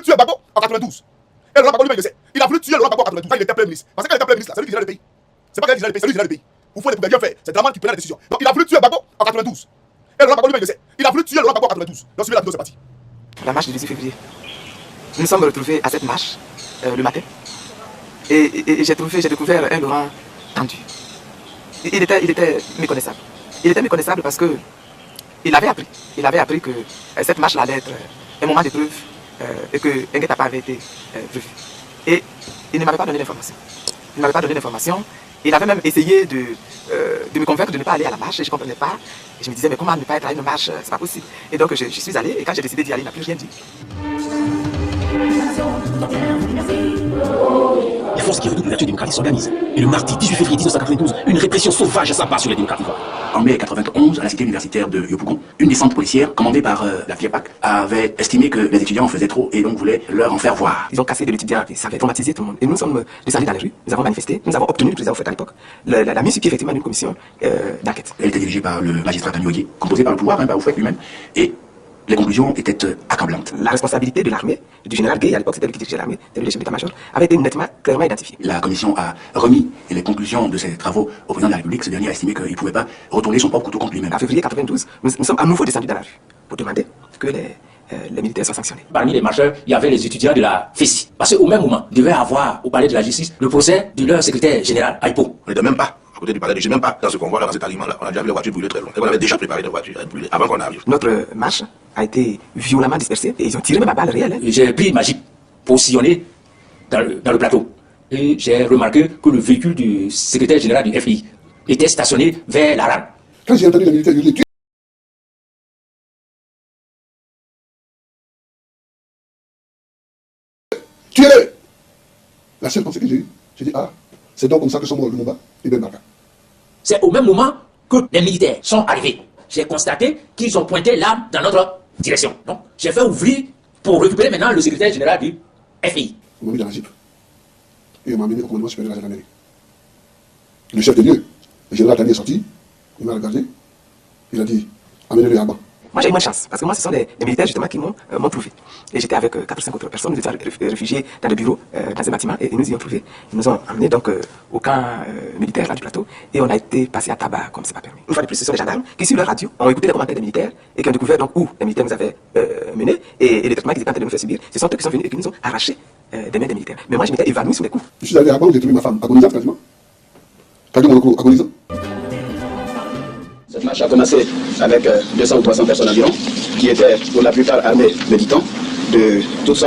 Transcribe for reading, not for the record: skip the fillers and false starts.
tuer Gbagbo en 92. Et Laurent Gbagbo lui-même, il le sait. Il a voulu tuer Laurent Gbagbo en 92 quand il était Premier ministre. Parce que quand il était Premier ministre, c'est lui qui gérait le pays. C'est pas quelqu'un qui gérait le pays, c'est lui qui gérait le pays. Vous pouvez bien faire. C'est Dramane qui prenait la décision. Donc il a voulu tuer Gbagbo en 92. Et Laurent Gbagbo lui-même, il le sait. Il a voulu tuer Laurent Gbagbo en 92. Donc suivez la vidéo, c'est parti. La marche du 18 février. Nous nous sommes retrouvés à cette marche le matin. Et j'ai découvert un Laurent tendu. Il était méconnaissable. Il était méconnaissable parce que il avait appris que cette marche allait être un moment d'épreuve et que Nguetapa avait été prévu. Et il ne m'avait pas donné l'information. Il ne m'avait pas donné l'information. Il avait même essayé de me convaincre de ne pas aller à la marche et je ne comprenais pas. Et je me disais, mais comment ne pas être à une marche, c'est pas possible. Et donc je suis allé et quand j'ai décidé d'y aller, il n'a plus rien dit. Les forces qui redoutent l'ouverture démocratique s'organisent. Et le mardi 18 février 1992, une répression sauvage s'abat sur les démocrates ivoiriens. En mai 1991, à la cité universitaire de Yopougon, une descente policière commandée par la FIEPAC avait estimé que les étudiants en faisaient trop et donc voulait leur en faire voir. Ils ont cassé de l'étudiant, ça avait traumatisé tout le monde. Et nous sommes descendus dans les rues, nous avons manifesté, nous avons obtenu le président fait à l'époque, la mise sur pied effectivement d'une commission d'enquête. Elle était dirigée par le magistrat Tanyoye, composé par le pouvoir, par Oufouet lui-même. Et les conclusions étaient accablantes. La responsabilité de l'armée, du général Gueye, à l'époque c'était lui qui dirigeait l'armée, c'était le chef d'état-major, avait été nettement, clairement identifiée. La commission a remis les conclusions de ses travaux au président de la République. Ce dernier a estimé qu'il ne pouvait pas retourner son propre couteau contre lui-même. En février 92, nous sommes à nouveau descendus dans la rue pour demander que les militaires soient sanctionnés. Parmi les marcheurs, il y avait les étudiants de la FESI. Parce qu'au même moment, il devait avoir au palais de la justice le procès de leur secrétaire général, Aipo. On n'était même pas à côté du palais de justice, même pas dans ce convoi-là, dans cet aliment-là. On a déjà vu les voitures brûler très loin. Et on avait déjà préparé des voitures à être brûlées avant qu'on arrive. Notre marche a été violemment dispersée et ils ont tiré même à balles réelles. J'ai pris ma jeep pour sillonner dans le plateau. Et j'ai remarqué que le véhicule du secrétaire général du FI était stationné vers la rame. Quand j'ai entendu les militaires hurler, tuez-le! La seule pensée que j'ai eue, j'ai dit, ah, c'est donc comme ça que sont morts Lumumba et Ben Barka. C'est au même moment que les militaires sont arrivés. J'ai constaté qu'ils ont pointé l'arme dans notre direction. Donc, j'ai fait ouvrir pour récupérer maintenant le secrétaire général du FI. On m'a mis dans la jeep. Et on m'a amené au commandement supérieur de la gendarmerie. Le chef de lieu, le général Tani est sorti, il m'a regardé, il a dit, amenez-le à bas. Moi j'ai eu moins de chance, parce que moi ce sont des militaires justement qui m'ont trouvé. Et j'étais avec 4 ou 5 autres personnes, nous étions réfugiés dans des bureaux, dans un bâtiment, et ils nous y ont trouvés. Ils nous ont emmenés donc au camp militaire là du plateau, et on a été passé à tabac comme c'est pas permis. Une fois de plus, ce sont les gendarmes qui sur leur radio ont écouté les commentaires des militaires, et qui ont découvert donc où les militaires nous avaient menés, et les traitements qu'ils étaient en train de nous faire subir. Ce sont eux qui sont venus et qui nous ont arraché des mains des militaires. Mais moi je m'étais évanoui sous les coups. Je suis allé à bas où j'ai trouvé ma femme, agonisante quasiment. Kadi Monoko, agonisant. Cette marche a commencé avec 200 ou 300 personnes environ, qui étaient pour la plupart armées, méditants, de toutes sortes.